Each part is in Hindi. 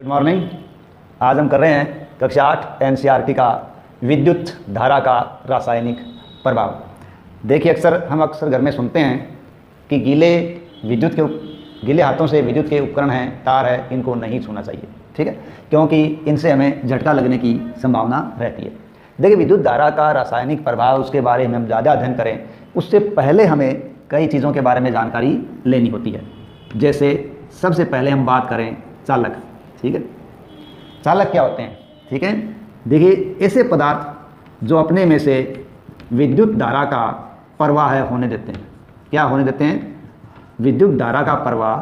Good morning. आज हम कर रहे हैं कक्षा 8 एनसीईआरटी का विद्युत धारा का रासायनिक प्रभाव। देखिए हम अक्सर घर में सुनते हैं कि गीले हाथों से विद्युत के उपकरण हैं, तार है, इनको नहीं छूना चाहिए, ठीक है, क्योंकि इनसे हमें झटका लगने की संभावना रहती है। देखिए, विद्युत धारा का रासायनिक प्रभाव, उसके बारे में हम ज़्यादा अध्ययन करें उससे पहले हमें कई चीज़ों के बारे में जानकारी लेनी होती है। जैसे सबसे पहले हम बात करें चालक, ठीक है। चालक क्या होते हैं, ठीक है। देखिए, ऐसे पदार्थ जो अपने में से विद्युत धारा का प्रवाह होने देते हैं। क्या होने देते हैं? विद्युत धारा का प्रवाह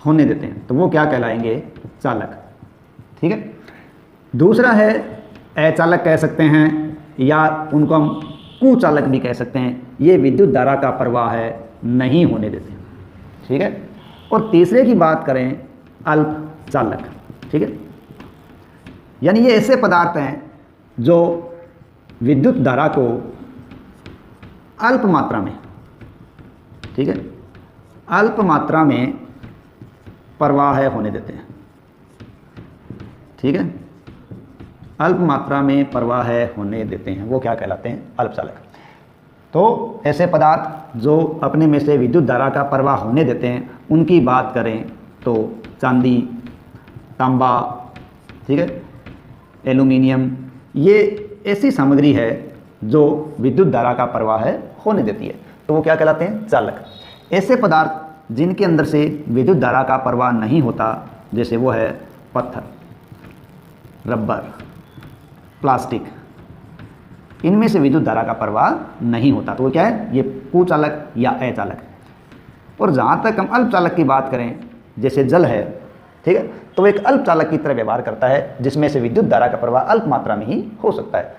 होने देते हैं, तो वो क्या कहलाएंगे? चालक, ठीक है। दूसरा है अचालक कह सकते हैं, या उनको हम कुचालक भी कह सकते हैं। ये विद्युत धारा का प्रवाह नहीं होने देते, ठीक है। और तीसरे की बात करें अल्पचालक, ठीक है। यानी ये ऐसे पदार्थ हैं जो विद्युत धारा को अल्प मात्रा में, ठीक है, अल्प मात्रा में प्रवाह होने देते हैं, ठीक है। अल्प मात्रा में प्रवाह होने देते हैं, वो क्या कहलाते हैं? अल्पचालक। तो ऐसे पदार्थ जो अपने में से विद्युत धारा का प्रवाह होने देते हैं, उनकी बात करें तो चांदी, तांबा, ठीक है, एल्यूमिनियम, ये ऐसी सामग्री है जो विद्युत धारा का प्रवाह होने देती है, तो वो क्या कहलाते हैं? चालक। ऐसे पदार्थ जिनके अंदर से विद्युत धारा का प्रवाह नहीं होता, जैसे वो है पत्थर, रबर, प्लास्टिक, इनमें से विद्युत धारा का प्रवाह नहीं होता, तो वो क्या है? ये कुचालक या अचालक। और जहाँ तक हम अल्पचालक की बात करें, जैसे जल है, ठीक है, तो वो एक अल्पचालक की तरह व्यवहार करता है, जिसमें से विद्युत धारा का प्रवाह अल्प मात्रा में ही हो सकता है।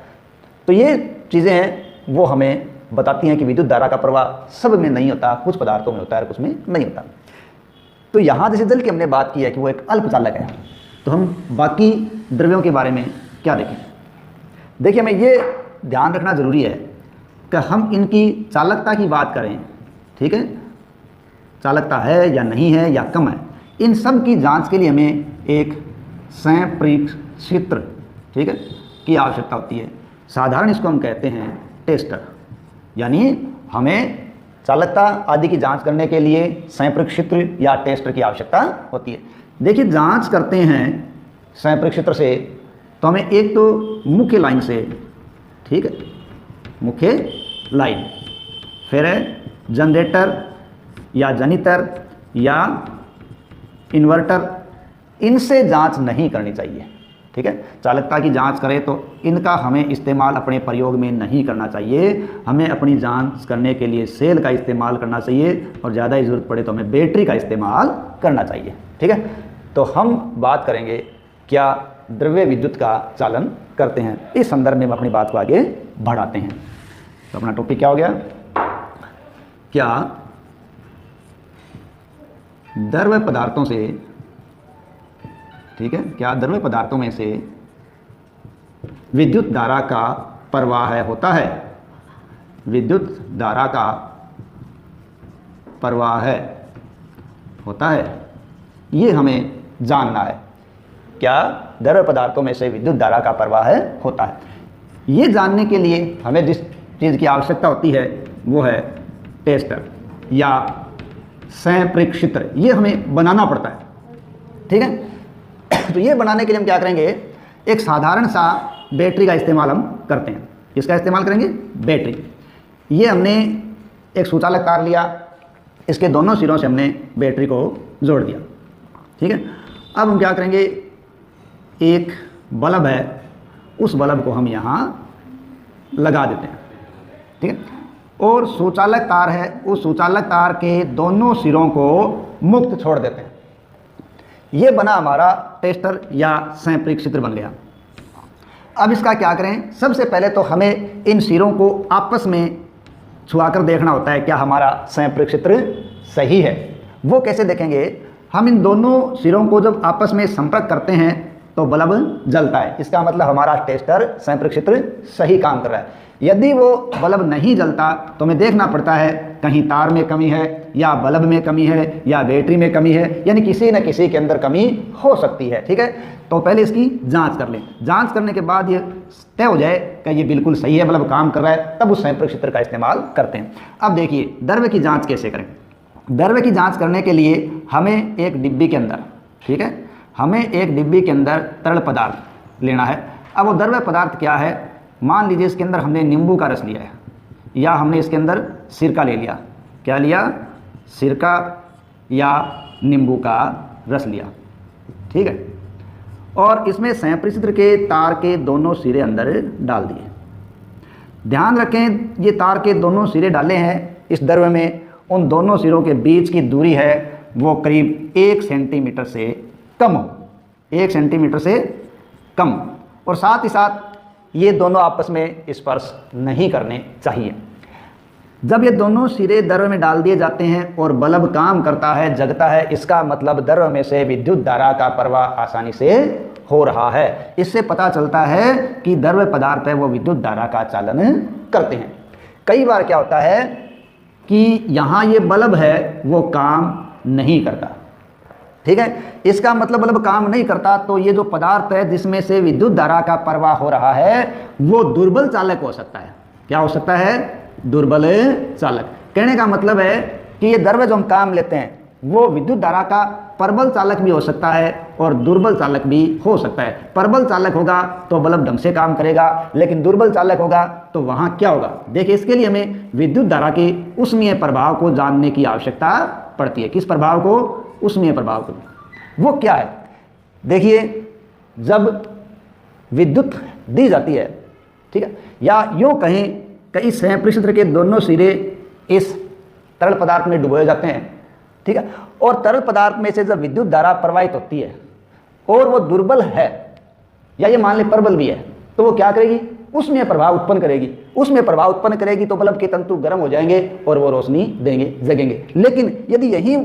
तो ये चीज़ें हैं, वो हमें बताती हैं कि विद्युत धारा का प्रवाह सब में नहीं होता, कुछ पदार्थों में होता है, कुछ में नहीं होता। तो यहाँ जैसे जल की हमने बात की है कि वो एक अल्पचालक है, तो हम बाकी द्रव्यों के बारे में क्या देखें? देखिए, हमें ये ध्यान रखना जरूरी है कि हम इनकी चालकता की बात करें, ठीक है, चालकता है या नहीं है या कम है, इन सब की जांच के लिए हमें एक संप्रेक्षित्र, ठीक है, की आवश्यकता होती है। साधारण इसको हम कहते हैं टेस्टर। यानी हमें चालकता आदि की जांच करने के लिए संप्रेक्षित्र या टेस्टर की आवश्यकता होती है। देखिए, जांच करते हैं संप्रेक्षित्र से, तो हमें एक तो मुख्य लाइन से, ठीक है, मुख्य लाइन, फिर है जनरेटर या जनितर या इन्वर्टर, इनसे जांच नहीं करनी चाहिए, ठीक है। चालकता की जांच करें तो इनका हमें इस्तेमाल अपने प्रयोग में नहीं करना चाहिए। हमें अपनी जांच करने के लिए सेल का इस्तेमाल करना चाहिए, और ज़्यादा ही ज़रूरत पड़े तो हमें बैटरी का इस्तेमाल करना चाहिए, ठीक है। तो हम बात करेंगे क्या द्रव्य विद्युत का चालन करते हैं। इस संदर्भ में हम अपनी बात को आगे बढ़ाते हैं। तो अपना टॉपिक क्या हो गया? क्या द्रव्य पदार्थों से, ठीक है, क्या द्रव्य पदार्थों में से विद्युत धारा का प्रवाह होता है? विद्युत धारा का प्रवाह होता है, ये हमें जानना है। क्या द्रव्य पदार्थों में से विद्युत धारा का प्रवाह होता है? ये जानने के लिए हमें जिस चीज़ की आवश्यकता होती है वो है टेस्टर या संप्रेक्षित्र। ये हमें बनाना पड़ता है, ठीक है। तो ये बनाने के लिए हम क्या करेंगे? एक साधारण सा बैटरी का इस्तेमाल हम करते हैं। किसका इस्तेमाल करेंगे? बैटरी। ये हमने एक सुचालक तार लिया, इसके दोनों सिरों से हमने बैटरी को जोड़ दिया, ठीक है। अब हम क्या करेंगे? एक बल्ब है, उस बल्ब को हम यहाँ लगा देते हैं, ठीक है। और सुचालक तार है, उस सुचालक तार के दोनों सिरों को मुक्त छोड़ देते हैं। ये बना हमारा टेस्टर या संप्रेक्षित्र बन गया। अब इसका क्या करें? सबसे पहले तो हमें इन सिरों को आपस में छुआकर देखना होता है क्या हमारा संप्रेक्षित्र सही है। वो कैसे देखेंगे? हम इन दोनों सिरों को जब आपस में संपर्क करते हैं तो बल्ब जलता है। इसका मतलब हमारा टेस्टर संप्रेक्षित्र सही काम कर रहा है। यदि वो बल्ब नहीं जलता तो हमें देखना पड़ता है कहीं तार में कमी है, या बल्ब में कमी है, या बैटरी में कमी है, यानी किसी न किसी के अंदर कमी हो सकती है। ठीक है, तो पहले इसकी जांच कर लें। जांच करने के बाद ये तय हो जाए कि ये बिल्कुल सही है, बल्ब काम कर रहा है, तब उस संप्रेक्षित्र का इस्तेमाल करते हैं। अब देखिए द्रव्य की जाँच कैसे करें। द्रव्य की जाँच करने के लिए हमें एक डिब्बी के अंदर, ठीक है, हमें एक डिब्बी के अंदर तरल पदार्थ लेना है। अब वो द्रव्य पदार्थ क्या है, मान लीजिए इसके अंदर हमने नींबू का रस लिया है, या हमने इसके अंदर सिरका ले लिया। क्या लिया? सिरका या नींबू का रस लिया। ठीक है, और इसमें संप्रेक्षित्र के तार के दोनों सिरे अंदर डाल दिए। ध्यान रखें ये तार के दोनों सिरे डाले हैं इस द्रव्य में, उन दोनों सिरों के बीच की दूरी है वो करीब 1 सेंटीमीटर से कम हो, 1 सेंटीमीटर से कम, और साथ ही साथ ये दोनों आपस में स्पर्श नहीं करने चाहिए। जब ये दोनों सिरे द्रव्य में डाल दिए जाते हैं और बल्ब काम करता है, जगता है, इसका मतलब द्रव्य में से विद्युत धारा का प्रवाह आसानी से हो रहा है। इससे पता चलता है कि द्रव्य पदार्थ है वो विद्युत धारा का चालन करते हैं। कई बार क्या होता है कि यहाँ ये बल्ब है वो काम नहीं करता। ठीक है, इसका मतलब बल्ब काम नहीं करता, तो ये जो पदार्थ है जिसमें से विद्युत धारा का प्रवाह हो रहा है वो दुर्बल चालक हो सकता है। क्या हो सकता है? दुर्बल चालक। कहने का मतलब है कि ये द्रव्य जो हम काम लेते हैं वो विद्युत धारा का प्रबल चालक भी हो सकता है और दुर्बल चालक भी हो सकता है। प्रबल चालक होगा तो बल्ब ढंग से काम करेगा, लेकिन दुर्बल चालक होगा तो वहाँ क्या होगा? देखिए, इसके लिए हमें विद्युत धारा के ऊष्मीय प्रभाव को जानने की आवश्यकता पड़ती है। किस प्रभाव को? ऊष्मीय प्रभाव को। वो क्या है? देखिए, जब विद्युत दी जाती है, ठीक है, या यूँ कहें कि इस संप्रेक्षित्र के दोनों सिरे इस तरल पदार्थ में डुबोए जाते हैं, ठीक है, और तरल पदार्थ में से जब विद्युत धारा प्रवाहित होती है और वो दुर्बल है, या ये मान ले प्रबल भी है, तो वो क्या करेगी? उसमें प्रभाव उत्पन्न करेगी। उसमें प्रभाव उत्पन्न करेगी तो बल्ब के तंतु गर्म हो जाएंगे और वो रोशनी देंगे, जगेंगे। लेकिन यदि यही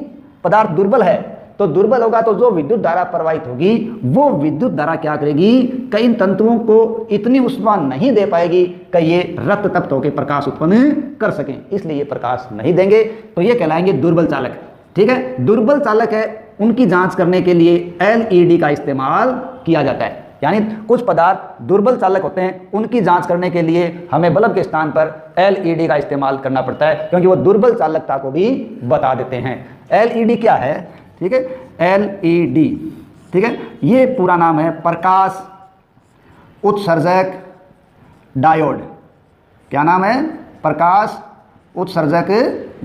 पदार्थ दुर्बल है तो दुर्बल होगा तो जो विद्युत धारा प्रवाहित होगी वो विद्युत धारा क्या करेगी? कई तंतुओं को इतनी ऊष्मा नहीं दे पाएगी कि ये रक्त तप्त होकर प्रकाश उत्पन्न कर सकें, इसलिए ये प्रकाश नहीं देंगे, तो ये कहलाएंगे दुर्बल चालक। ठीक है, दुर्बल चालक है, उनकी जांच करने के लिए एलईडी का इस्तेमाल किया जाता है। यानी कुछ पदार्थ दुर्बल चालक होते हैं, उनकी जांच करने के लिए हमें बल्ब के स्थान पर एलईडी का इस्तेमाल करना पड़ता है, क्योंकि वो दुर्बल चालकता को भी बता देते हैं। एलईडी क्या है? ठीक है, एलईडी, ठीक है, ये पूरा नाम है प्रकाश उत्सर्जक डायोड। क्या नाम है? प्रकाश उत्सर्जक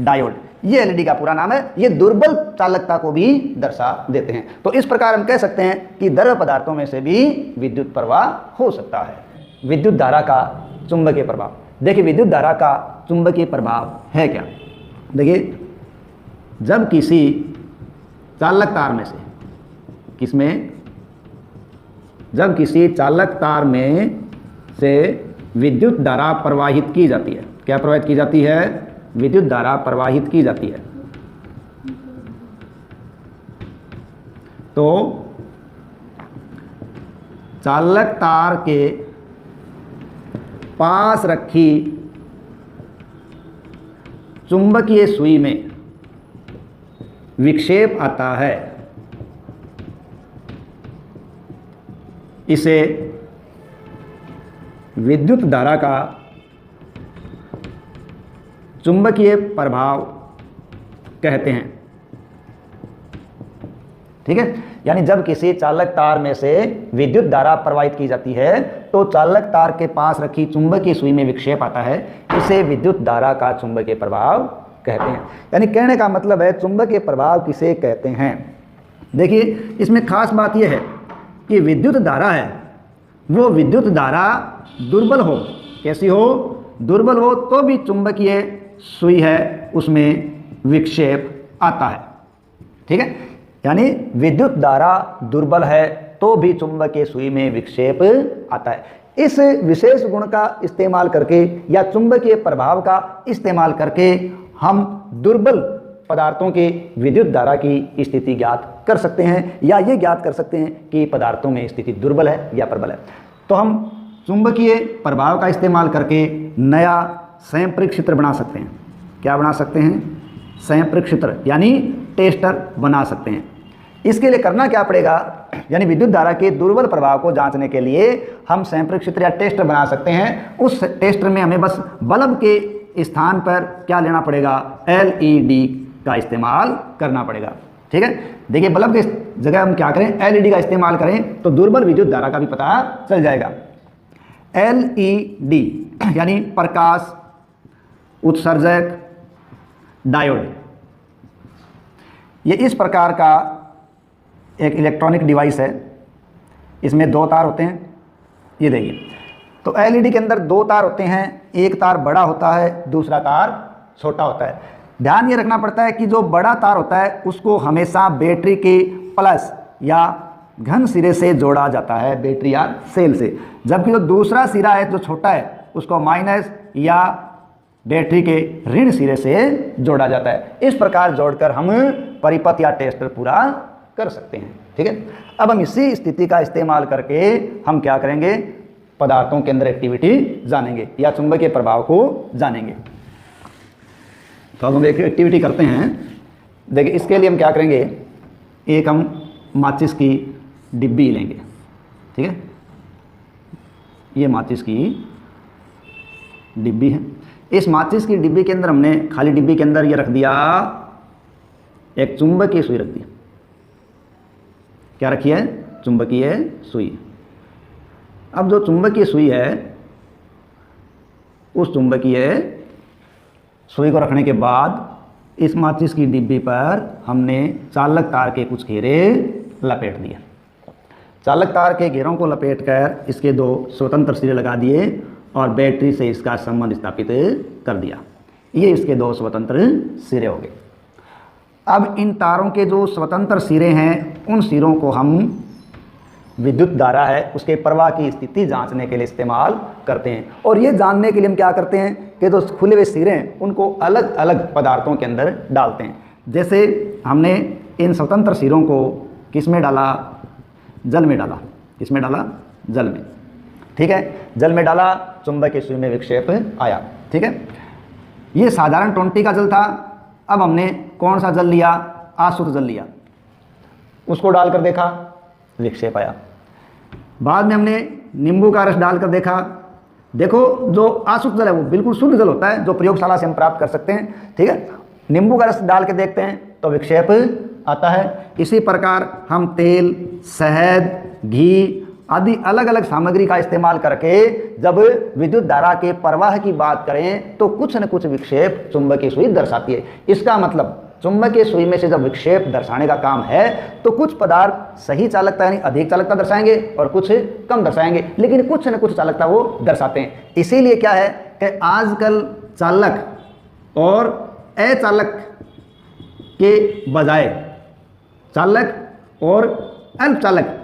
डायोड। ये एलईडी का पूरा नाम है। ये दुर्बल चालकता को भी दर्शा देते हैं। तो इस प्रकार हम कह सकते हैं कि द्रव्य पदार्थों में से भी विद्युत प्रवाह हो सकता है। विद्युत धारा का चुंबकीय प्रभाव। देखिए, विद्युत धारा का चुंबकीय प्रभाव है क्या? देखिए, जब किसी चालक तार में से, किसमें? जब किसी चालक तार में से विद्युत धारा प्रवाहित की जाती है। क्या प्रवाहित की जाती है? विद्युत धारा प्रवाहित की जाती है, तो चालक तार के पास रखी चुंबकीय सुई में विक्षेप आता है। इसे विद्युत धारा का चुंबकीय प्रभाव कहते हैं। ठीक है, यानी जब किसी चालक तार में से विद्युत धारा प्रवाहित की जाती है तो चालक तार के पास रखी चुंबकीय सुई में विक्षेप आता है। इसे विद्युत धारा का चुंबकीय प्रभाव कहते हैं। यानी कहने का मतलब है चुंबकीय प्रभाव किसे कहते हैं। देखिए, इसमें खास बात यह है कि विद्युत धारा है वो विद्युत धारा दुर्बल हो, कैसी हो? दुर्बल हो तो भी चुंबकीय सुई है उसमें विक्षेप आता है। ठीक है, यानी विद्युत धारा दुर्बल है तो भी चुंबकीय सुई में विक्षेप आता है। इस विशेष गुण का इस्तेमाल करके या चुंबकीय प्रभाव का इस्तेमाल करके हम दुर्बल पदार्थों के विद्युत धारा की स्थिति ज्ञात कर सकते हैं, या ये ज्ञात कर सकते हैं कि पदार्थों में स्थिति दुर्बल है या प्रबल है। तो हम चुंबकीय प्रभाव का इस्तेमाल करके नया संप्रेरक क्षेत्र बना सकते हैं। क्या बना सकते हैं? संप्रेरक क्षेत्र यानी टेस्टर बना सकते हैं। इसके लिए करना क्या पड़ेगा, यानी विद्युत धारा के दुर्बल प्रभाव को जांचने के लिए हम संप्रेरक क्षेत्र या टेस्टर बना सकते हैं। उस टेस्टर में हमें बस बल्ब के स्थान पर क्या लेना पड़ेगा? LED का इस्तेमाल करना पड़ेगा। ठीक है, देखिए बल्ब के जगह हम क्या करें? LED का इस्तेमाल करें तो दुर्बल विद्युत धारा का भी पता चल जाएगा। LED यानी प्रकाश उत्सर्जक डायोड, ये इस प्रकार का एक इलेक्ट्रॉनिक डिवाइस है। इसमें 2 तार होते हैं, ये देखिए। तो LED के अंदर 2 तार होते हैं, एक तार बड़ा होता है, दूसरा तार छोटा होता है। ध्यान ये रखना पड़ता है कि जो बड़ा तार होता है उसको हमेशा बैटरी के प्लस या घन सिरे से जोड़ा जाता है, बैटरी या सेल से, जबकि जो दूसरा सिरा है जो छोटा है उसको माइनस या बैटरी के ऋण सिरे से जोड़ा जाता है। इस प्रकार जोड़कर हम परिपथ या टेस्टर पूरा कर सकते हैं। ठीक है, अब हम इसी स्थिति का इस्तेमाल करके हम क्या करेंगे? पदार्थों के अंदर एक्टिविटी जानेंगे या चुंबकीय प्रभाव को जानेंगे। तो अब हम एक एक्टिविटी करते हैं। देखिए इसके लिए हम क्या करेंगे? एक हम माचिस की डिब्बी लेंगे। ठीक है, ये माचिस की डिब्बी है। इस माचिस की डिब्बी के अंदर हमने खाली डिब्बी के अंदर ये रख दिया, एक चुंबकीय सुई रख दी। क्या रखी है? चुंबकीय सुई। अब जो चुंबकीय सुई है, उस चुंबकीय सुई को रखने के बाद इस माचिस की डिब्बी पर हमने चालक तार के कुछ घेरे लपेट दिए। चालक तार के घेरों को लपेटकर इसके 2 स्वतंत्र सिरे लगा दिए और बैटरी से इसका संबंध स्थापित कर दिया। ये इसके 2 स्वतंत्र सिरे हो गए। अब इन तारों के जो स्वतंत्र सिरे हैं, उन सिरों को हम विद्युत धारा है उसके प्रवाह की स्थिति जांचने के लिए इस्तेमाल करते हैं। और ये जानने के लिए हम क्या करते हैं कि जो खुले हुए सिरे हैं उनको अलग अलग पदार्थों के अंदर डालते हैं। जैसे हमने इन स्वतंत्र सिरों को किस में डाला? जल में डाला। किस में डाला? जल में। ठीक है, जल में डाला, चुंबकीय सुई में विक्षेप आया। ठीक है, ये साधारण 20 का जल था। अब हमने कौन सा जल लिया? आसुत जल लिया। उसको डालकर देखा, विक्षेप आया। बाद में हमने नींबू का रस डालकर देखा। देखो जो आसुत जल है वो बिल्कुल शुद्ध जल होता है जो प्रयोगशाला से हम प्राप्त कर सकते हैं। ठीक है, नींबू का रस डाल के देखते हैं तो विक्षेप आता है। इसी प्रकार हम तेल, शहद, घी आदि अलग अलग सामग्री का इस्तेमाल करके जब विद्युत धारा के प्रवाह की बात करें तो कुछ न कुछ विक्षेप चुंबकीय सुई दर्शाती है। इसका मतलब चुंबकीय सुई में से जब विक्षेप दर्शाने का काम है तो कुछ पदार्थ सही चालकता यानी अधिक चालकता दर्शाएंगे और कुछ कम दर्शाएंगे, लेकिन कुछ न कुछ चालकता वो दर्शाते हैं। इसीलिए क्या है कि आजकल चालक और अचालक के बजाय चालक और अल्पचालक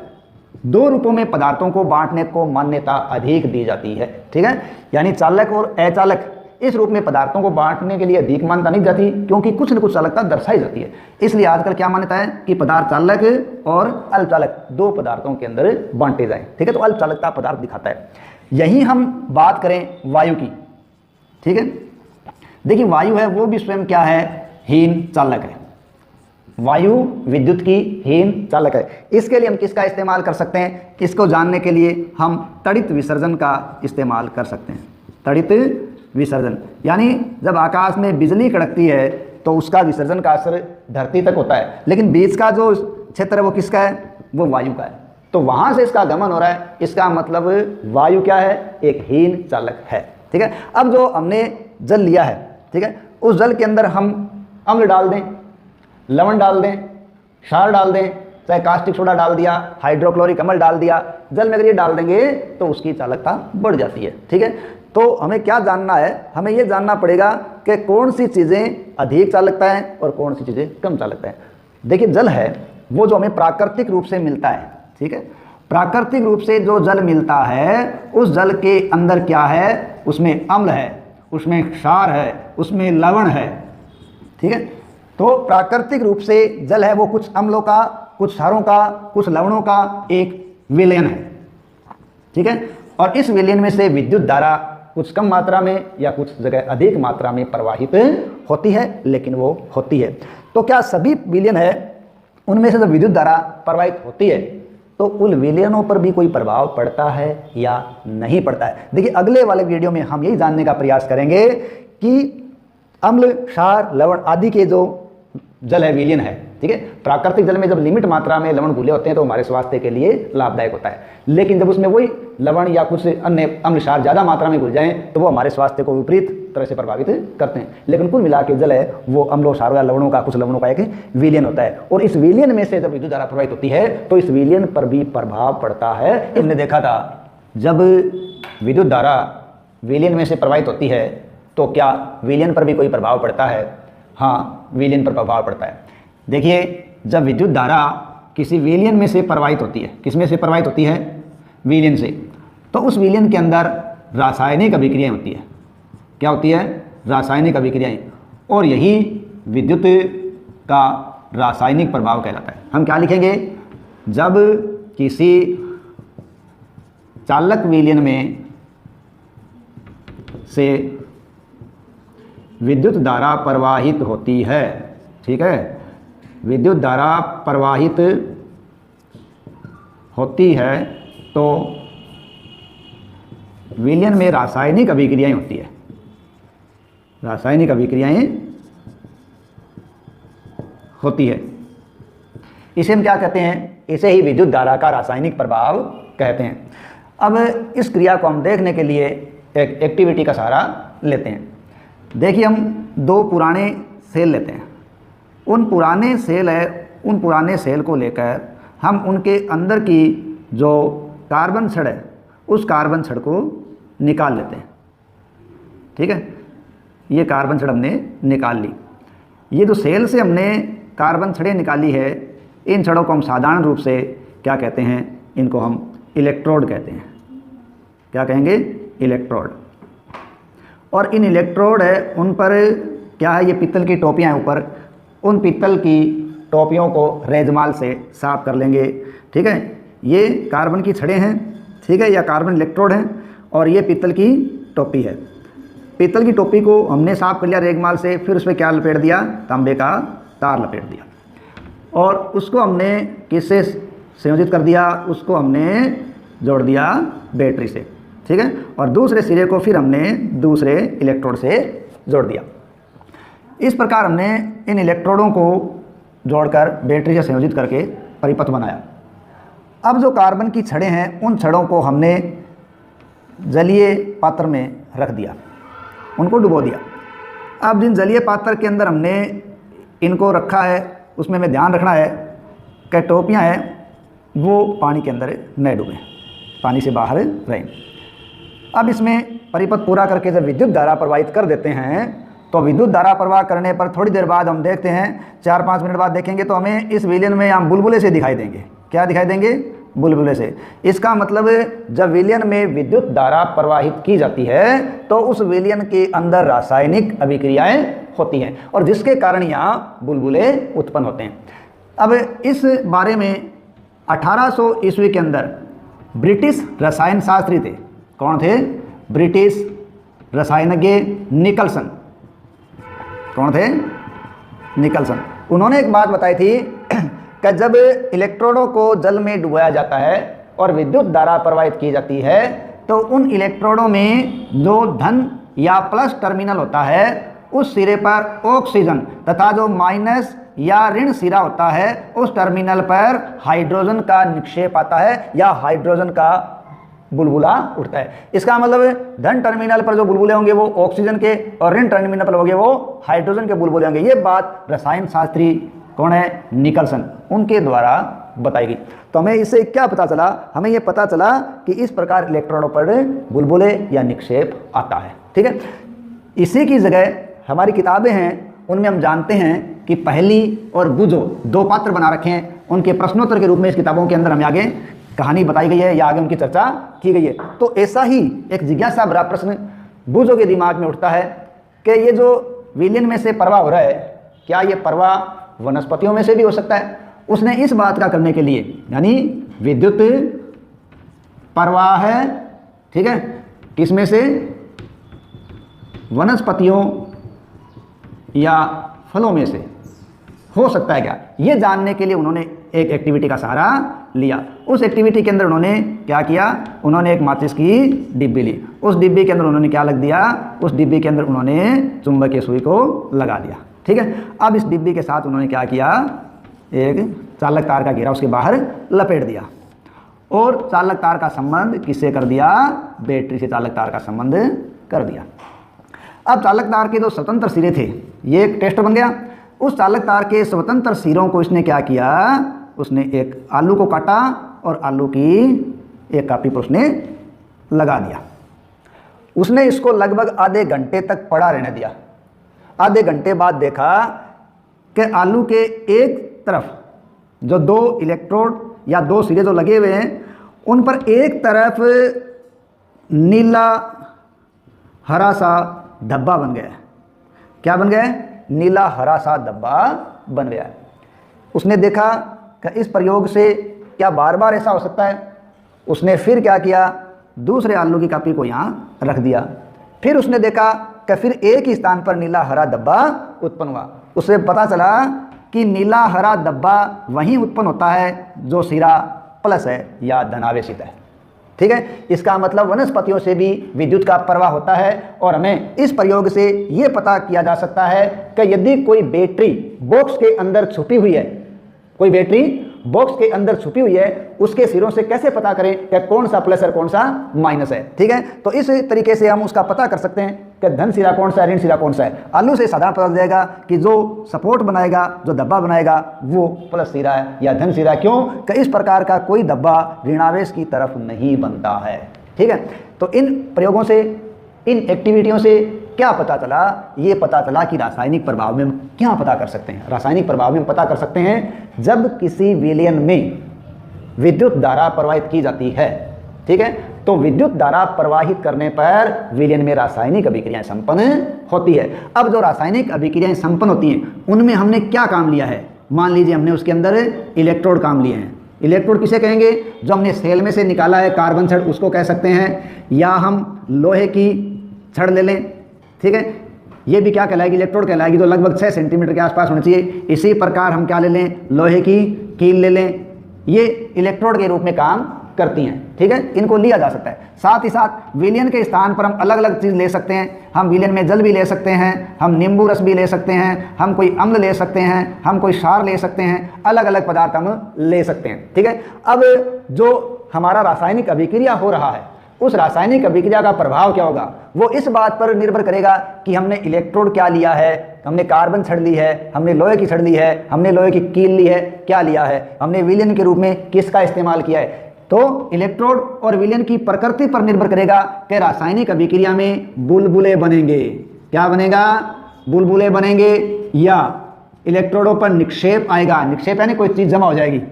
2 रूपों में पदार्थों को बांटने को मान्यता अधिक दी जाती है। ठीक है, यानी चालक और अचालक इस रूप में पदार्थों को बांटने के लिए अधिक मान्यता नहीं जाती, क्योंकि कुछ न कुछ चालकता दर्शाई जाती है। इसलिए आजकल क्या मान्यता है कि पदार्थ चालक और अल्पचालक 2 पदार्थों के अंदर बांटे जाएं। ठीक है, तो अल्पचालकता पदार्थ दिखाता है। यही हम बात करें वायु की। ठीक है, देखिए वायु है वो भी स्वयं क्या है? हीन चालक है। वायु विद्युत की हीन चालक है। इसके लिए हम किसका इस्तेमाल कर सकते हैं? इसको जानने के लिए हम तड़ित विसर्जन का इस्तेमाल कर सकते हैं। तड़ित विसर्जन यानी जब आकाश में बिजली कड़कती है तो उसका विसर्जन का असर धरती तक होता है, लेकिन बीच का जो क्षेत्र है वो किसका है? वो वायु का है। तो वहाँ से इसका गमन हो रहा है, इसका मतलब वायु क्या है? एक हीन चालक है। ठीक है, अब जो हमने जल लिया है, ठीक है, उस जल के अंदर हम अम्ल डाल दें, लवण डाल दें, क्षार डाल दें, चाहे कास्टिक सोडा डाल दिया, हाइड्रोक्लोरिक अम्ल डाल दिया, जल में अगर ये डाल देंगे तो उसकी चालकता बढ़ जाती है। ठीक है, तो हमें क्या जानना है? हमें ये जानना पड़ेगा कि कौन सी चीज़ें अधिक चालकता है और कौन सी चीज़ें कम चालकता है। देखिए जल है वो जो हमें प्राकृतिक रूप से मिलता है। ठीक है, प्राकृतिक रूप से जो जल मिलता है उस जल के अंदर क्या है? उसमें अम्ल है, उसमें क्षार है, उसमें लवण है। ठीक है, तो प्राकृतिक रूप से जल है वो कुछ अम्लों का, कुछ क्षारों का, कुछ लवणों का एक विलयन है, ठीक है। और इस विलयन में से विद्युत धारा कुछ कम मात्रा में या कुछ जगह अधिक मात्रा में प्रवाहित होती है, लेकिन वो होती है। तो क्या सभी विलयन है उनमें से जब विद्युत धारा प्रवाहित होती है तो उन विलयनों पर भी कोई प्रभाव पड़ता है या नहीं पड़ता है? देखिए अगले वाले वीडियो में हम यही जानने का प्रयास करेंगे कि अम्ल, क्षार, लवण आदि के जो जल है विलयन है, ठीक है। प्राकृतिक जल में जब लिमिट मात्रा में लवण घुले होते हैं तो हमारे स्वास्थ्य के लिए लाभदायक होता है, लेकिन जब उसमें वही लवण या कुछ अन्य अम्ल, क्षार ज़्यादा मात्रा में घुल जाएं तो वो हमारे स्वास्थ्य को विपरीत तरह से प्रभावित करते हैं। लेकिन कुल मिला के जल है वो अम्लों, क्षारों या लवणों का, कुछ लवणों का एक विलयन होता है, और इस विलयन में से जब विद्युत धारा प्रवाहित होती है तो इस विलयन पर भी प्रभाव पड़ता है। हमने देखा था जब विद्युत धारा विलयन में से प्रवाहित होती है तो क्या विलयन पर भी कोई प्रभाव पड़ता है? हाँ, विलयन पर प्रभाव पड़ता है। देखिए जब विद्युत धारा किसी विलयन में से प्रवाहित होती है, किस में से प्रवाहित होती है? विलयन से, तो उस विलयन के अंदर रासायनिक अभिक्रियाएं होती है। क्या होती है? रासायनिक अभिक्रियाएं, और यही विद्युत का रासायनिक प्रभाव कहलाता है। हम क्या लिखेंगे? जब किसी चालक विलयन में से विद्युत धारा प्रवाहित होती है, ठीक है, विद्युत धारा प्रवाहित होती है तो विलयन में रासायनिक अभिक्रियाएं होती है, रासायनिक अभिक्रियाएं होती है। इसे हम क्या कहते हैं? इसे ही विद्युत धारा का रासायनिक प्रभाव कहते हैं। अब इस क्रिया को हम देखने के लिए एक एक्टिविटी का सहारा लेते हैं। देखिए हम दो पुराने सेल लेते हैं, उन पुराने सेल को लेकर हम उनके अंदर की जो कार्बन छड़ है उस कार्बन छड़ को निकाल लेते हैं, ठीक है। ये कार्बन छड़ हमने निकाल ली। ये जो सेल से हमने कार्बन छड़ें निकाली है, इन छड़ों को हम साधारण रूप से क्या कहते हैं? इनको हम इलेक्ट्रोड कहते हैं। क्या कहेंगे? इलेक्ट्रोड। और इन इलेक्ट्रोड है उन पर क्या है? ये पीतल की टोपियाँ हैं ऊपर, उन पीतल की टोपियों को रेजमाल से साफ कर लेंगे, ठीक है। ये कार्बन की छड़ें हैं, ठीक है, या कार्बन इलेक्ट्रोड हैं, और ये पीतल की टोपी है। पीतल की टोपी को हमने साफ कर लिया रेगमाल से, फिर उस पर क्या लपेट दिया? तांबे का तार लपेट दिया, और उसको हमने किससे संयोजित कर दिया? उसको हमने जोड़ दिया बैटरी से, ठीक है, और दूसरे सिरे को फिर हमने दूसरे इलेक्ट्रोड से जोड़ दिया। इस प्रकार हमने इन इलेक्ट्रोडों को जोड़कर बैटरी से संयोजित करके परिपथ बनाया। अब जो कार्बन की छड़ें हैं उन छड़ों को हमने जलीय पात्र में रख दिया, उनको डुबो दिया। अब जिन जलीय पात्र के अंदर हमने इनको रखा है उसमें हमें ध्यान रखना है कि टोपियाँ हैं वो पानी के अंदर न डूबें, पानी से बाहर रहें। अब इसमें परिपथ पूरा करके जब विद्युत धारा प्रवाहित कर देते हैं तो विद्युत धारा प्रवाह करने पर थोड़ी देर बाद हम देखते हैं, 4-5 मिनट बाद देखेंगे तो हमें इस विलयन में हम बुलबुले से दिखाई देंगे। क्या दिखाई देंगे? बुलबुले से। इसका मतलब जब विलयन में विद्युत धारा प्रवाहित की जाती है तो उस विलयन के अंदर रासायनिक अभिक्रियाएं होती हैं, और जिसके कारण यहाँ बुलबुले उत्पन्न होते हैं। अब इस बारे में 1800 ईस्वी के अंदर ब्रिटिश रसायन शास्त्री थे। कौन थे? ब्रिटिश रसायनज्ञ निकलसन। कौन थे? निकलसन। उन्होंने एक बात बताई थी कि जब इलेक्ट्रोडों को जल में डुबाया जाता है और विद्युत धारा प्रवाहित की जाती है तो उन इलेक्ट्रोडों में जो धन या प्लस टर्मिनल होता है उस सिरे पर ऑक्सीजन तथा जो माइनस या ऋण सिरा होता है उस टर्मिनल पर हाइड्रोजन का निक्षेप आता है या हाइड्रोजन का बुलबुला उठता है। इसका मतलब धन टर्मिनल पर जो बुलबुले होंगे वो ऑक्सीजन के और ऋण टर्मिनल पर होंगे वो हाइड्रोजन के बुलबुले होंगे। ये बात रसायन शास्त्री कौन है? निकलसन, उनके द्वारा बताई गई। तो हमें इससे क्या पता चला? हमें ये पता चला कि इस प्रकार इलेक्ट्रॉनों पर बुलबुले या निक्षेप आता है, ठीक है। इसी की जगह हमारी किताबें हैं, उनमें हम जानते हैं कि पहेली और बुझो दो पात्र बना रखे हैं। उनके प्रश्नोत्तर के रूप में इस किताबों के अंदर हमें आगे कहानी बताई गई है या आगे उनकी चर्चा की गई है। तो ऐसा ही एक जिज्ञासा भरा प्रश्न बुझो के दिमाग में उठता है कि ये जो विलयन में से प्रवाह हो रहा है, क्या ये प्रवाह वनस्पतियों में से भी हो सकता है? उसने इस बात का करने के लिए, यानी विद्युत प्रवाह है, ठीक है, किसमें से? वनस्पतियों या फलों में से हो सकता है क्या, ये जानने के लिए उन्होंने एक एक्टिविटी का सहारा लिया। उस एक्टिविटी के अंदर उन्होंने क्या किया? उन्होंने एक माचिस की डिब्बी ली। उस डिब्बी के अंदर उन्होंने क्या लग दिया? उस डिब्बी के अंदर उन्होंने चुंबकीय सुई को लगा दिया, ठीक है। अब इस डिब्बी के साथ उन्होंने क्या किया? एक चालक तार का घेरा उसके बाहर लपेट दिया और चालक तार का संबंध किससे कर दिया? बैटरी से चालक तार का संबंध कर दिया। अब चालक तार के जो स्वतंत्र सिरे थे, ये एक टेस्ट बन गया। उस चालक तार के स्वतंत्र सिरों को इसने क्या किया? उसने एक आलू को काटा और आलू की एक कापी पर उसने लगा दिया। उसने इसको लगभग आधे घंटे तक पड़ा रहने दिया। आधे घंटे बाद देखा कि आलू के एक तरफ जो दो इलेक्ट्रोड या दो सिरे जो लगे हुए हैं, उन पर एक तरफ नीला हरा सा धब्बा बन गया है। क्या बन गया है? नीला हरा सा धब्बा बन गया है। उसने देखा कि इस प्रयोग से क्या बार बार ऐसा हो सकता है? उसने फिर क्या किया? दूसरे आलू की कापी को यहाँ रख दिया। फिर उसने देखा कि फिर एक ही स्थान पर नीला हरा धब्बा उत्पन्न हुआ। उसे पता चला कि नीला हरा धब्बा वहीं उत्पन्न होता है जो सिरा प्लस है या धनावेशित है, ठीक है। इसका मतलब वनस्पतियों से भी विद्युत का प्रवाह होता है और हमें इस प्रयोग से ये पता किया जा सकता है कि यदि कोई बैटरी बॉक्स के अंदर छुपी हुई है, कोई बैटरी बॉक्स के अंदर छुपी हुई है, उसके सिरों से कैसे पता करें कि कौन सा प्लस और कौन सा माइनस है, ठीक है। तो इस तरीके से हम उसका पता कर सकते हैं कि धन सिरा कौन सा है, ऋण सिरा कौन सा है। आलू से साधारण पता चल जाएगा कि जो सपोर्ट बनाएगा, जो धब्बा बनाएगा, वो प्लस सिरा है या धन सिरा। क्यों? कि इस प्रकार का कोई धब्बा ऋणावेश की तरफ नहीं बनता है, ठीक है। तो इन प्रयोगों से, इन एक्टिविटियों से क्या पता चला? ये पता चला कि रासायनिक प्रभाव में हम क्या पता कर सकते हैं। रासायनिक प्रभाव में हम पता कर सकते हैं जब किसी विलयन में विद्युत धारा प्रवाहित की जाती है, ठीक है, तो विद्युत धारा प्रवाहित करने पर विलयन में रासायनिक अभिक्रियाएं संपन्न होती है। अब जो रासायनिक अभिक्रियाएं संपन्न होती हैं, उनमें हमने क्या काम लिया है? मान लीजिए हमने उसके अंदर इलेक्ट्रोड काम लिए हैं। इलेक्ट्रोड किसे कहेंगे? जो हमने सेल में से निकाला है कार्बन छड़, उसको कह सकते हैं। या हम लोहे की छड़ ले लें, ठीक है, ये भी क्या कहलाएगी? इलेक्ट्रोड कहलाएगी, जो लगभग 6 सेंटीमीटर के आसपास होनी चाहिए। इसी प्रकार हम क्या ले लें? लोहे की कील ले लें। ये इलेक्ट्रोड के रूप में काम करती हैं, ठीक है, इनको लिया जा सकता है। साथ ही साथ विलयन के स्थान पर हम अलग अलग चीज़ ले सकते हैं। हम विलयन में जल भी ले सकते हैं, हम नींबू रस भी ले सकते हैं, हम कोई अम्ल ले सकते हैं, हम कोई क्षार ले सकते हैं, अलग अलग पदार्थ हम ले सकते हैं, ठीक है। अब जो हमारा रासायनिक अभिक्रिया हो रहा है, उस रासायनिक अभिक्रिया का प्रभाव क्या होगा? वो इस बात पर निर्भर करेगा कि हमने इलेक्ट्रोड क्या लिया है, हमने कार्बन छड़ ली है, हमने लोहे की छड़ ली है, हमने लोहे की कील ली है, क्या लिया है, हमने विलयन के रूप में किसका इस्तेमाल किया है। तो इलेक्ट्रोड और विलयन की प्रकृति पर निर्भर करेगा कि रासायनिक अभिक्रिया में बुलबुले बनेंगे। क्या बनेगा? बुलबुले बनेंगे, या इलेक्ट्रोडों पर निक्षेप आएगा। निक्षेप यानी कोई चीज़ जमा हो जाएगी,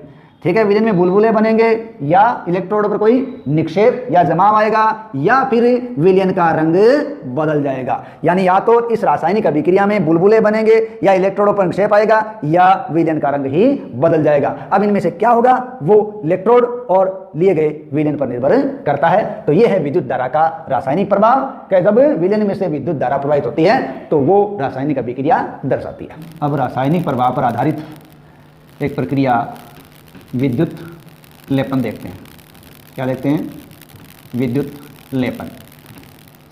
ठीक है। विलयन में बुलबुले बनेंगे या इलेक्ट्रोड पर कोई निक्षेप या जमाव आएगा, या फिर विलयन का रंग बदल जाएगा। यानी या तो इस रासायनिक अभिक्रिया में बुलबुले बनेंगे, या इलेक्ट्रोडों पर निक्षेप आएगा, या विलयन का रंग ही बदल जाएगा। अब इनमें से क्या होगा, वो इलेक्ट्रोड और लिए गए विलयन पर निर्भर करता है। तो यह है विद्युत धारा का रासायनिक प्रभाव, कि जब विलयन में से विद्युत धारा प्रवाहित होती है तो वो रासायनिक अभिक्रिया दर्शाती है। अब रासायनिक प्रभाव पर आधारित एक प्रक्रिया विद्युत लेपन देखते हैं। क्या देखते हैं? विद्युत लेपन।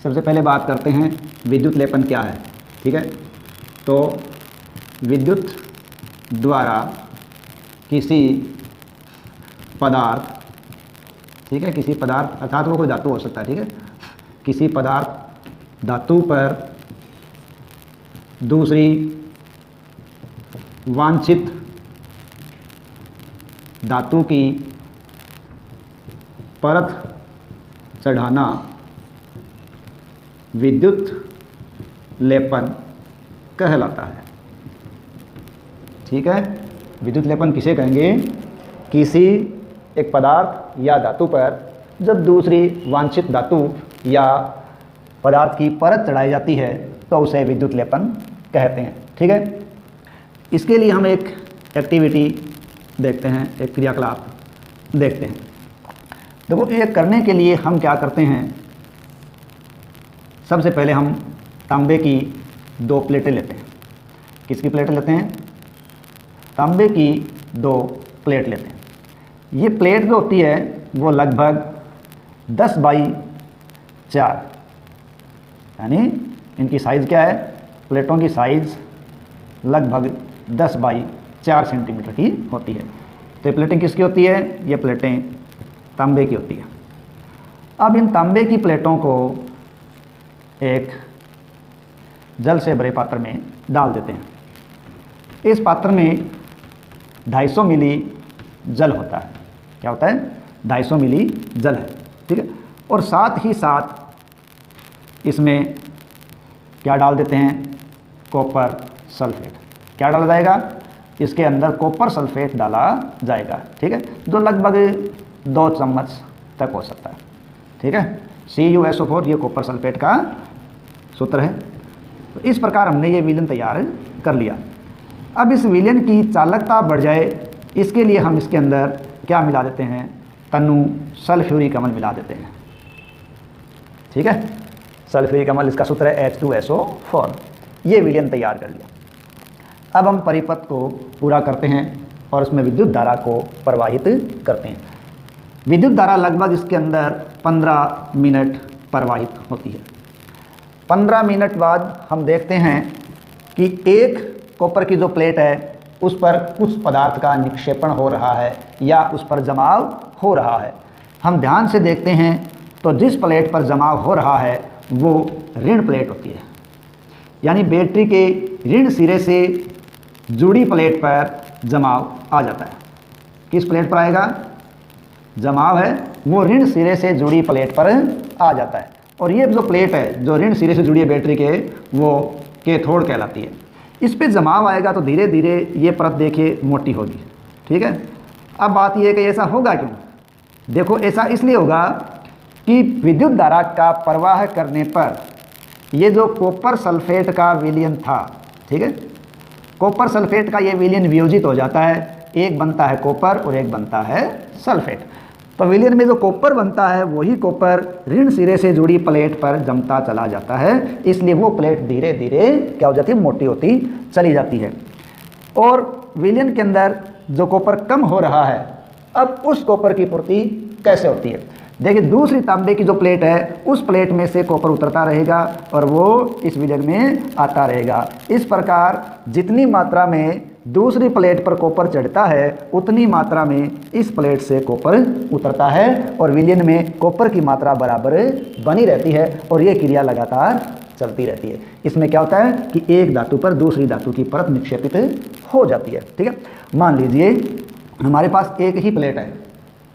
सबसे पहले बात करते हैं विद्युत लेपन क्या है, ठीक है। तो विद्युत द्वारा किसी पदार्थ, ठीक है, किसी पदार्थ अर्थात वो कोई धातु हो सकता है, ठीक है, किसी पदार्थ धातु पर दूसरी वांछित धातु की परत चढ़ाना विद्युत लेपन कहलाता है, ठीक है। विद्युत लेपन किसे कहेंगे? किसी एक पदार्थ या धातु पर जब दूसरी वांछित धातु या पदार्थ की परत चढ़ाई जाती है तो उसे विद्युत लेपन कहते हैं, ठीक है। इसके लिए हम एक एक्टिविटी देखते हैं, एक क्रियाकलाप देखते हैं। देखो, ये करने के लिए हम क्या करते हैं, सबसे पहले हम तांबे की 2 प्लेटें लेते हैं। किसकी प्लेटें लेते हैं? तांबे की 2 प्लेट लेते हैं। ये प्लेट जो होती है वो लगभग 10 बाई 4, यानी इनकी साइज़ क्या है, प्लेटों की साइज़ लगभग 10 बाई 4 सेंटीमीटर की होती है। तो ये प्लेटें किसकी होती है? ये प्लेटें तांबे की होती है। अब इन तांबे की प्लेटों को एक जल से भरे पात्र में डाल देते हैं। इस पात्र में 250 मिली जल होता है। क्या होता है? 250 मिली जल है, ठीक है। और साथ ही साथ इसमें क्या डाल देते हैं? Copper sulphate. क्या डाला जाएगा? इसके अंदर कॉपर सल्फेट डाला जाएगा, ठीक है, जो लगभग 2 चम्मच तक हो सकता है, ठीक है। CuSO4 ये कॉपर सल्फेट का सूत्र है। तो इस प्रकार हमने ये विलयन तैयार कर लिया। अब इस विलयन की चालकता बढ़ जाए, इसके लिए हम इसके अंदर क्या मिला देते हैं? तनु सल्फ्यूरिक अम्ल मिला देते हैं, ठीक है। सल्फ्यूरिक अम्ल, इसका सूत्र है H2SO4। ये विलयन तैयार कर लिया। अब हम परिपथ को पूरा करते हैं और उसमें विद्युत धारा को प्रवाहित करते हैं। विद्युत धारा लगभग इसके अंदर 15 मिनट प्रवाहित होती है। 15 मिनट बाद हम देखते हैं कि एक कॉपर की जो प्लेट है उस पर कुछ पदार्थ का निक्षेपण हो रहा है या उस पर जमाव हो रहा है। हम ध्यान से देखते हैं तो जिस प्लेट पर जमाव हो रहा है वो ऋण प्लेट होती है, यानी बैटरी के ऋण सिरे से जुड़ी प्लेट पर जमाव आ जाता है। किस प्लेट पर आएगा? जमाव है वो ऋण सिरे से जुड़ी प्लेट पर आ जाता है। और ये जो प्लेट है जो ऋण सिरे से जुड़ी है बैटरी के, वो कैथोड कहलाती है। इस पे जमाव आएगा तो धीरे धीरे ये परत देखिए मोटी होगी, ठीक है। अब बात यह है कि ऐसा होगा क्यों? देखो, ऐसा इसलिए होगा कि विद्युत धारा का प्रवाह करने पर ये जो कॉपर सल्फेट का विलयन था, ठीक है, कॉपर सल्फेट का ये विलयन वियोजित हो जाता है। एक बनता है कॉपर और एक बनता है सल्फेट। तो विलयन में जो कॉपर बनता है वही कॉपर ऋण सिरे से जुड़ी प्लेट पर जमता चला जाता है, इसलिए वो प्लेट धीरे धीरे क्या हो जाती है? मोटी होती चली जाती है। और विलयन के अंदर जो कॉपर कम हो रहा है, अब उस कॉपर की पूर्ति कैसे होती है? देखिए, दूसरी तांबे की जो प्लेट है उस प्लेट में से कॉपर उतरता रहेगा और वो इस विलयन में आता रहेगा। इस प्रकार जितनी मात्रा में दूसरी प्लेट पर कॉपर चढ़ता है उतनी मात्रा में इस प्लेट से कॉपर उतरता है और विलयन में कॉपर की मात्रा बराबर बनी रहती है और ये क्रिया लगातार चलती रहती है। इसमें क्या होता है कि एक धातु पर दूसरी धातु की परत निक्षेपित हो जाती है, ठीक है। मान लीजिए हमारे पास एक ही प्लेट है,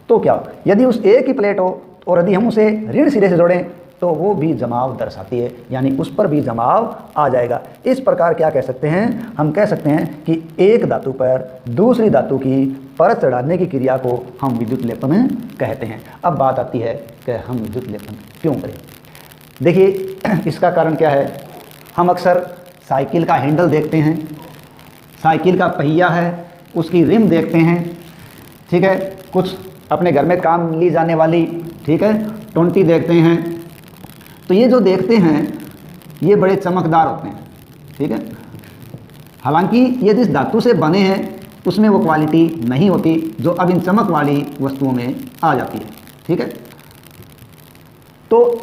तो क्या यदि उस एक ही प्लेट हो और यदि हम उसे ऋण सिरे से जोड़ें तो वो भी जमाव दर्शाती है, यानी उस पर भी जमाव आ जाएगा। इस प्रकार क्या कह सकते हैं? हम कह सकते हैं कि एक धातु पर दूसरी धातु की परत चढ़ाने की क्रिया को हम विद्युत लेपन कहते हैं। अब बात आती है कि हम विद्युत लेपन क्यों करें। देखिए, इसका कारण क्या है? हम अक्सर साइकिल का हैंडल देखते हैं, साइकिल का पहिया है, उसकी रिम देखते हैं, ठीक है, कुछ अपने घर में काम ली जाने वाली, ठीक है, टोंटी देखते हैं। तो ये जो देखते हैं ये बड़े चमकदार होते हैं, ठीक है। हालांकि ये जिस धातु से बने हैं उसमें वो क्वालिटी नहीं होती जो अब इन चमक वाली वस्तुओं में आ जाती है, ठीक है। तो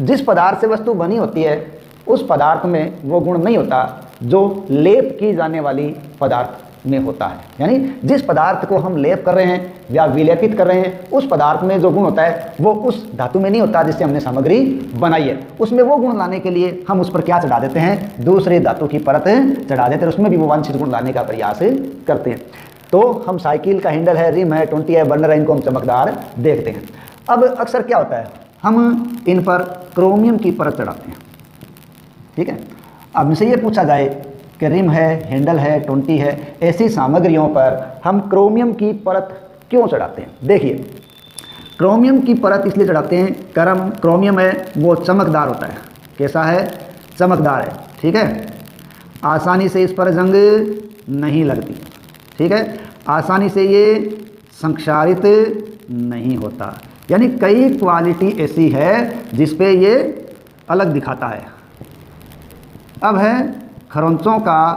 जिस पदार्थ से वस्तु बनी होती है उस पदार्थ में वो गुण नहीं होता जो लेप की जाने वाली पदार्थ में होता है। यानी जिस पदार्थ को हम लेप कर रहे हैं या विलेपित कर रहे हैं उस पदार्थ में जो गुण होता है वो उस धातु में नहीं होता जिससे हमने सामग्री बनाई है। उसमें वो गुण लाने के लिए हम उस पर क्या चढ़ा देते हैं? दूसरे धातु की परत चढ़ा देते हैं, उसमें भी वो वांछित गुण लाने का प्रयास करते हैं। तो हम साइकिल का हैंडल है, रिम है, टोंटी है, बर्नर है, इनको हम चमकदार देखते हैं। अब अक्सर क्या होता है, हम इन पर क्रोमियम की परत चढ़ाते हैं, ठीक है। अब इनसे ये पूछा जाए कि रिम है, हैंडल है, टोंटी है, ऐसी सामग्रियों पर हम क्रोमियम की परत क्यों चढ़ाते हैं? देखिए, क्रोमियम की परत इसलिए चढ़ाते हैं, क्रोमियम है वो चमकदार होता है। कैसा है? चमकदार है, ठीक है। आसानी से इस पर जंग नहीं लगती, ठीक है, आसानी से ये संक्षारित नहीं होता। यानी कई क्वालिटी ऐसी है जिस पे ये अलग दिखाता है। अब है खरोंचों का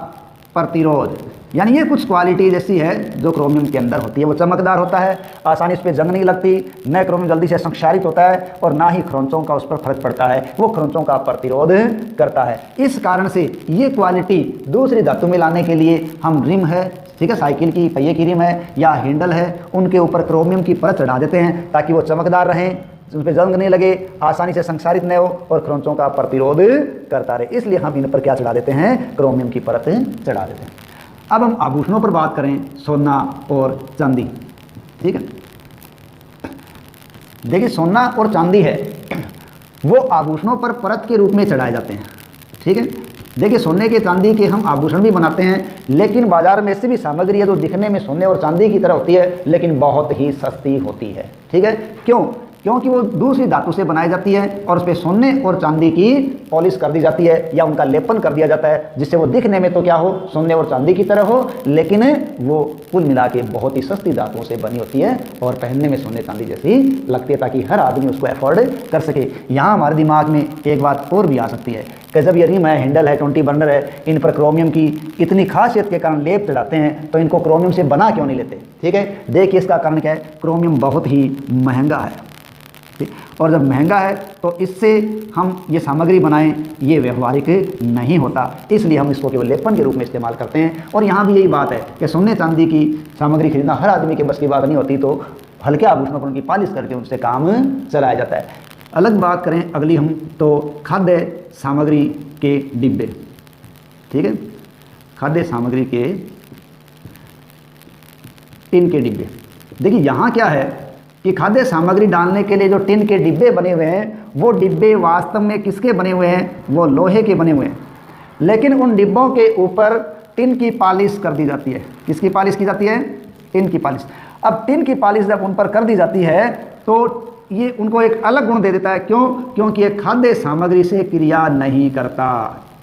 प्रतिरोध, यानी ये कुछ क्वालिटीज ऐसी है जो क्रोमियम के अंदर होती है। वो चमकदार होता है, आसानी से जंग नहीं लगती, न क्रोमियम जल्दी से संक्षारित होता है और ना ही खरोंचों का उस पर फर्क पड़ता है, वो खरोंचों का प्रतिरोध करता है। इस कारण से ये क्वालिटी दूसरी धातु में लाने के लिए हम रिम है, ठीक है, साइकिल की पहिए की रिम है या हैंडल है, उनके ऊपर क्रोमियम की परत चढ़ा देते हैं ताकि वो चमकदार रहें, उन पर जंग नहीं लगे, आसानी से संक्षारित न हो और खरोंचों का प्रतिरोध करता रहे। इसलिए हम इन पर क्या चढ़ा देते हैं, क्रोमियम की परत चढ़ा देते हैं। अब हम आभूषणों पर बात करें, सोना और चांदी, ठीक है। देखिए सोना और चांदी है वो आभूषणों पर परत के रूप में चढ़ाए जाते हैं, ठीक है। देखिए सोने के चांदी के हम आभूषण भी बनाते हैं, लेकिन बाजार में ऐसी भी सामग्री है जो दिखने में सोने और चांदी की तरह होती है लेकिन बहुत ही सस्ती होती है, ठीक है। क्यों? क्योंकि वो दूसरी धातु से बनाई जाती है और उस पर सोने और चांदी की पॉलिश कर दी जाती है या उनका लेपन कर दिया जाता है, जिससे वो दिखने में तो क्या हो, सोने और चांदी की तरह हो, लेकिन वो कुल मिला के बहुत ही सस्ती धातुओं से बनी होती है और पहनने में सोने चांदी जैसी लगती है, ताकि हर आदमी उसको अफोर्ड कर सके। यहाँ हमारे दिमाग में एक बात और भी आ सकती है कि जब ये रिम है, हैंडल है, 20 बर्नर है, इन पर क्रोमियम की इतनी खासियत के कारण लेप चढ़ाते हैं तो इनको क्रोमियम से बना क्यों नहीं लेते, ठीक है। देखिए इसका कारण क्या है, क्रोमियम बहुत ही महंगा है, और जब महंगा है तो इससे हम ये सामग्री बनाएं ये व्यवहारिक नहीं होता, इसलिए हम इसको केवल लेपन के रूप में इस्तेमाल करते हैं। और यहाँ भी यही बात है कि सोने चांदी की सामग्री खरीदना हर आदमी के बस की बात नहीं होती, तो हल्के आभूषणों पर उनकी पालिश करके उनसे काम चलाया जाता है। अलग बात करें अगली हम तो खाद्य सामग्री के डिब्बे, ठीक है, खाद्य सामग्री के टिन के डिब्बे। देखिए यहाँ क्या है कि खाद्य सामग्री डालने के लिए जो टिन के डिब्बे बने हुए हैं वो डिब्बे वास्तव में किसके बने हुए हैं, वो लोहे के बने हुए हैं, लेकिन उन डिब्बों के ऊपर टिन की पॉलिश कर दी जाती है। किसकी पॉलिश की जाती है, टिन की पॉलिश। अब टिन की पॉलिश जब उन पर कर दी जाती है तो ये उनको एक अलग गुण दे देता है। क्यों? क्योंकि ये खाद्य सामग्री से क्रिया नहीं करता,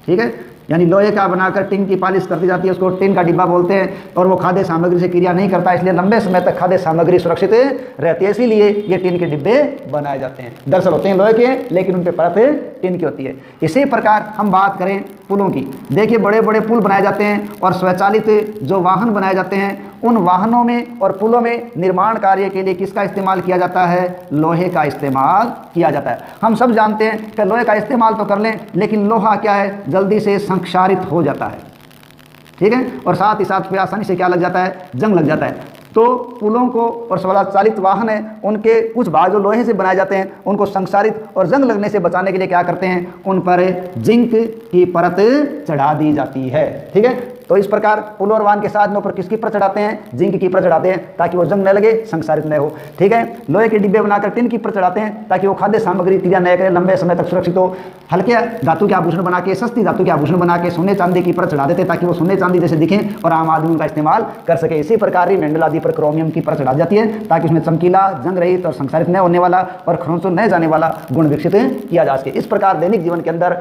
ठीक है। यानी लोहे का बनाकर टिन की पॉलिश कर दी जाती है, उसको टिन का डिब्बा बोलते हैं, और वो खाद्य सामग्री से क्रिया नहीं करता, इसलिए लंबे समय तक खाद्य सामग्री सुरक्षित रहती है, इसीलिए ये टिन के डिब्बे बनाए जाते हैं। दरअसल होते हैं लोहे के लेकिन उन पर परत टिन की होती है। इसी प्रकार हम बात करें पुलों की, देखिए बड़े बड़े पुल बनाए जाते हैं और स्वचालित जो वाहन बनाए जाते हैं, उन वाहनों में और पुलों में निर्माण कार्य के लिए किसका इस्तेमाल किया जाता है, लोहे का इस्तेमाल किया जाता है। हम सब जानते हैं कि लोहे का इस्तेमाल तो कर लें, लेकिन लोहा क्या है, जल्दी से संक्षारित हो जाता है, ठीक है, और साथ ही साथ फिर आसानी से क्या लग जाता है, जंग लग जाता है। तो पुलों को और स्वचालित वाहन है उनके कुछ भाग जो लोहे से बनाए जाते हैं उनको संक्षारित और जंग लगने से बचाने के लिए क्या करते हैं, उन पर जिंक की परत चढ़ा दी जाती है, ठीक है। तो इस प्रकार पुल और वाहन के साथ में ऊपर किसकी परत चढ़ाते हैं, जिंक की परत चढ़ाते हैं ताकि वो जंग न लगे, संक्षारित न हो, ठीक है। लोहे के डिब्बे बनाकर टिन की परत चढ़ाते हैं ताकि वो खाद्य सामग्री क्रिया न करे, लंबे समय तक सुरक्षित हो। हल्के धातु के आभूषण बना के, सस्ती धातु के आभूषण बना के सोने चांदी की परत चढ़ा देते हैं ताकि वो सोने चांदी जैसे दिखें और आम आदमी उनका इस्तेमाल कर सके। इसी प्रकार ही मैंडल आदि पर क्रोमियम की परत चढ़ा जाती है ताकि उसमें चमकीला, जंग रहित और संक्षारित न होने वाला और खरोंचों न जाने वाला गुण विकसित किया जा सके। इस प्रकार दैनिक जीवन के अंदर